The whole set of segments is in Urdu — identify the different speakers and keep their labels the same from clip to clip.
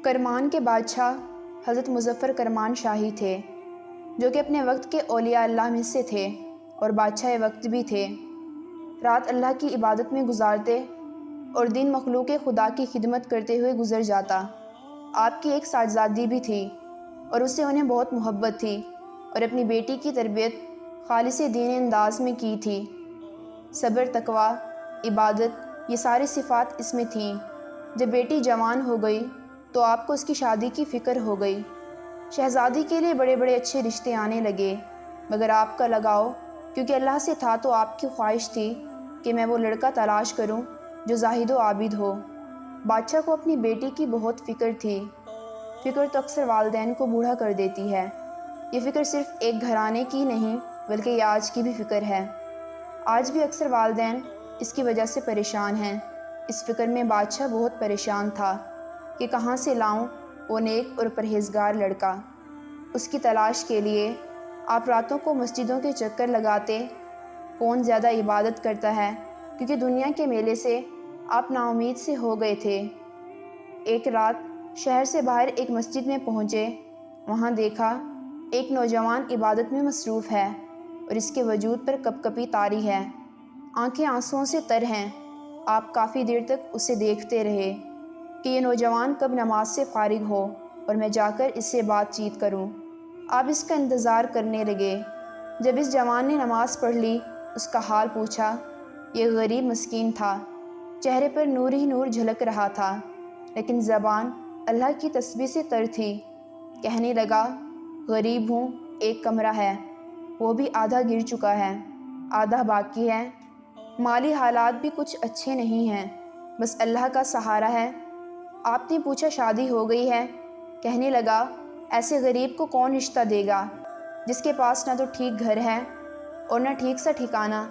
Speaker 1: کرمان کے بادشاہ حضرت مظفر کرمان شاہی تھے، جو کہ اپنے وقت کے اولیاء اللہ میں سے تھے اور بادشاہ وقت بھی تھے۔ رات اللہ کی عبادت میں گزارتے اور دن مخلوق خدا کی خدمت کرتے ہوئے گزر جاتا۔ آپ کی ایک صاحبزادی بھی تھی اور اس سے انہیں بہت محبت تھی اور اپنی بیٹی کی تربیت خالص دین انداز میں کی تھی۔ صبر، تقویٰ، عبادت، یہ ساری صفات اس میں تھیں۔ جب بیٹی جوان ہو گئی تو آپ کو اس کی شادی کی فکر ہو گئی۔ شہزادی کے لیے بڑے بڑے اچھے رشتے آنے لگے، مگر آپ کا لگاؤ کیونکہ اللہ سے تھا تو آپ کی خواہش تھی کہ میں وہ لڑکا تلاش کروں جو زاہد و عابد ہو۔ بادشاہ کو اپنی بیٹی کی بہت فکر تھی۔ فکر تو اکثر والدین کو بوڑھا کر دیتی ہے۔ یہ فکر صرف ایک گھرانے کی نہیں بلکہ یہ آج کی بھی فکر ہے۔ آج بھی اکثر والدین اس کی وجہ سے پریشان ہیں۔ اس فکر میں بادشاہ بہت پریشان تھا کہ کہاں سے لاؤں وہ نیک اور پرہیزگار لڑکا۔ اس کی تلاش کے لیے آپ راتوں کو مسجدوں کے چکر لگاتے، کون زیادہ عبادت کرتا ہے، کیونکہ دنیا کے میلے سے آپ نا امید سے ہو گئے تھے۔ ایک رات شہر سے باہر ایک مسجد میں پہنچے، وہاں دیکھا ایک نوجوان عبادت میں مصروف ہے اور اس کے وجود پر کپ کپی طاری ہے، آنکھیں آنسوؤں سے تر ہیں۔ آپ کافی دیر تک اسے دیکھتے رہے کہ یہ نوجوان کب نماز سے فارغ ہو اور میں جا کر اس سے بات چیت کروں۔ آپ اس کا انتظار کرنے لگے۔ جب اس جوان نے نماز پڑھ لی، اس کا حال پوچھا۔ یہ غریب مسکین تھا، چہرے پر نور ہی نور جھلک رہا تھا، لیکن زبان اللہ کی تسبیح سے تر تھی۔ کہنے لگا، غریب ہوں، ایک کمرہ ہے، وہ بھی آدھا گر چکا ہے، آدھا باقی ہے، مالی حالات بھی کچھ اچھے نہیں ہیں، بس اللہ کا سہارا ہے۔ آپ نے پوچھا، شادی ہو گئی ہے؟ کہنے لگا، ایسے غریب کو کون رشتہ دے گا جس کے پاس نہ تو ٹھیک گھر ہے اور نہ ٹھیک سا ٹھکانہ۔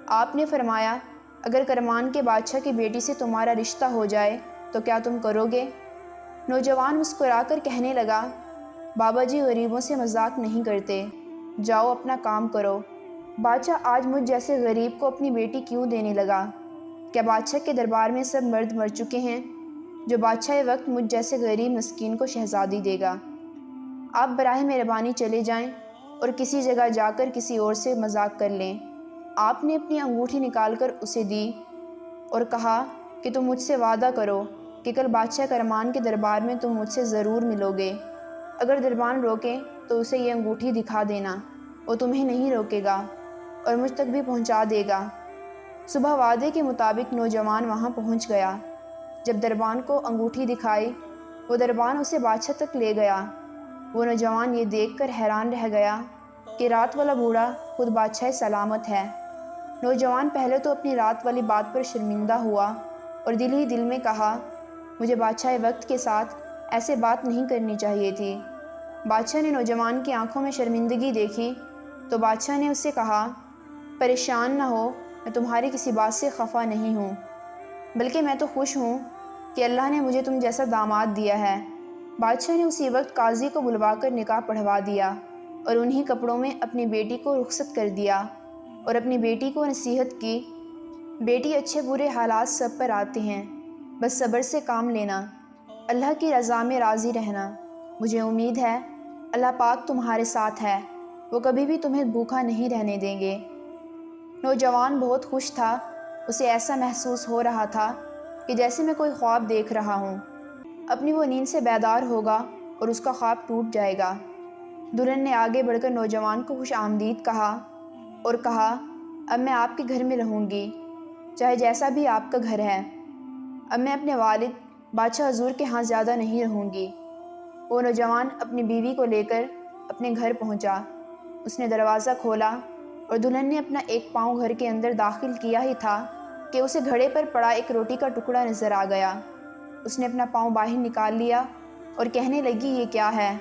Speaker 1: آپ نے فرمایا، اگر کرمان کے بادشاہ کی بیٹی سے تمہارا رشتہ ہو جائے تو کیا تم کرو گے؟ نوجوان مسکرا کر کہنے لگا، بابا جی غریبوں سے مذاق نہیں کرتے، جاؤ اپنا کام کرو۔ بادشاہ آج مجھ جیسے غریب کو اپنی بیٹی کیوں دینے لگا؟ کیا بادشاہ کے دربار میں سب مرد مر چکے ہیں جو بادشاہ وقت مجھ جیسے غریب مسکین کو شہزادی دے گا؟ آپ براہ مہربانی چلے جائیں اور کسی جگہ جا کر کسی اور سے مذاق کر لیں۔ آپ نے اپنی انگوٹھی نکال کر اسے دی اور کہا کہ تم مجھ سے وعدہ کرو کہ کل بادشاہ کرمان کے دربار میں تم مجھ سے ضرور ملو گے۔ اگر دربان روکیں تو اسے یہ انگوٹھی دکھا دینا، وہ تمہیں نہیں روکے گا اور مجھ تک بھی پہنچا دے گا۔ صبح وعدے کے مطابق نوجوان وہاں پہنچ گیا۔ جب دربان کو انگوٹھی دکھائی، وہ دربان اسے بادشاہ تک لے گیا۔ وہ نوجوان یہ دیکھ کر حیران رہ گیا کہ رات والا بوڑھا خود بادشاہ سلامت ہے۔ نوجوان پہلے تو اپنی رات والی بات پر شرمندہ ہوا اور دل ہی دل میں کہا، مجھے بادشاہ وقت کے ساتھ ایسے بات نہیں کرنی چاہیے تھی۔ بادشاہ نے نوجوان کی آنکھوں میں شرمندگی دیکھی تو بادشاہ نے اس سے کہا، پریشان نہ ہو، میں تمہاری کسی بات سے خفا نہیں ہوں، بلکہ میں تو خوش ہوں کہ اللہ نے مجھے تم جیسا داماد دیا ہے۔ بادشاہ نے اسی وقت قاضی کو بلوا کر نکاح پڑھوا دیا اور انہی کپڑوں میں اپنی بیٹی کو رخصت کر دیا اور اپنی بیٹی کو نصیحت کی، بیٹی اچھے برے حالات سب پر آتے ہیں، بس صبر سے کام لینا، اللہ کی رضا میں راضی رہنا۔ مجھے امید ہے اللہ پاک تمہارے ساتھ ہے، وہ کبھی بھی تمہیں بھوکا نہیں رہنے دیں گے۔ نوجوان بہت خوش تھا، اسے ایسا محسوس ہو رہا تھا کہ جیسے میں کوئی خواب دیکھ رہا ہوں۔ اپنی وہ نیند سے بیدار ہوگا اور اس کا خواب ٹوٹ جائے گا۔ دلہن نے آگے بڑھ کر نوجوان کو خوش آمدید کہا اور کہا، اب میں آپ کے گھر میں رہوں گی، چاہے جیسا بھی آپ کا گھر ہے۔ اب میں اپنے والد بادشاہ حضور کے ہاں زیادہ نہیں رہوں گی۔ وہ نوجوان اپنی بیوی کو لے کر اپنے گھر پہنچا۔ اس نے دروازہ کھولا اور دلہن نے اپنا ایک پاؤں گھر کے اندر داخل کیا ہی تھا کہ اسے گھڑے پر پڑا ایک روٹی کا ٹکڑا نظر آ گیا۔ اس نے اپنا پاؤں باہر نکال لیا اور کہنے لگی، یہ کیا ہے؟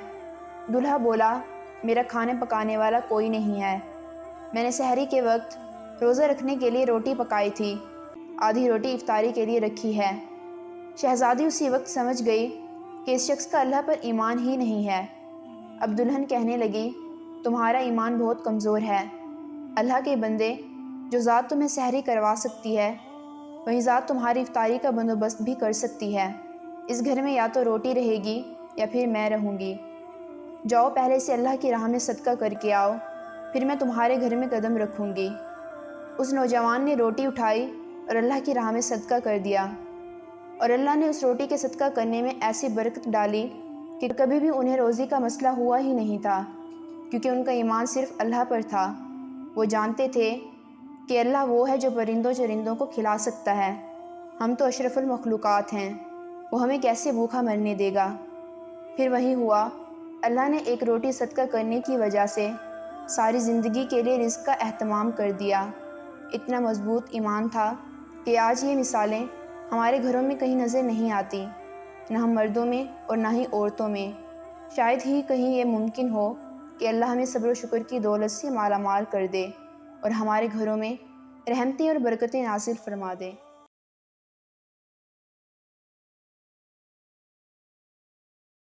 Speaker 1: دولہا بولا، میرا کھانے پکانے والا کوئی نہیں ہے، میں نے سحری کے وقت روزہ رکھنے کے لیے روٹی پکائی تھی، آدھی روٹی افطاری کے لیے رکھی ہے۔ شہزادی اسی وقت سمجھ گئی کہ اس شخص کا اللہ پر ایمان ہی نہیں ہے۔ اب دلہن کہنے لگی، تمہارا ایمان بہت کمزور ہے۔ اللہ کے بندے، جو ذات تمہیں سحری کروا سکتی ہے، وہی ذات تمہاری افطاری کا بندوبست بھی کر سکتی ہے۔ اس گھر میں یا تو روٹی رہے گی یا پھر میں رہوں گی۔ جاؤ پہلے سے اللہ کی راہ میں صدقہ کر کے آؤ، پھر میں تمہارے گھر میں قدم رکھوں گی۔ اس نوجوان نے روٹی اٹھائی اور اللہ کی راہ میں صدقہ کر دیا، اور اللہ نے اس روٹی کے صدقہ کرنے میں ایسی برکت ڈالی کہ کبھی بھی انہیں روزی کا مسئلہ ہوا ہی نہیں تھا، کیونکہ ان کا ایمان صرف اللہ پر تھا۔ وہ جانتے تھے کہ اللہ وہ ہے جو پرندوں چرندوں کو کھلا سکتا ہے، ہم تو اشرف المخلوقات ہیں، وہ ہمیں کیسے بھوکا مرنے دے گا۔ پھر وہی ہوا، اللہ نے ایک روٹی صدقہ کرنے کی وجہ سے ساری زندگی کے لیے رزق کا اہتمام کر دیا۔ اتنا مضبوط ایمان تھا کہ آج یہ مثالیں ہمارے گھروں میں کہیں نظر نہیں آتی، نہ ہم مردوں میں اور نہ ہی عورتوں میں۔ شاید ہی کہیں یہ ممکن ہو کہ اللہ ہمیں صبر و شکر کی دولت سے مالا مال کر دے اور ہمارے گھروں میں رحمتیں اور برکتیں نازل فرما دے۔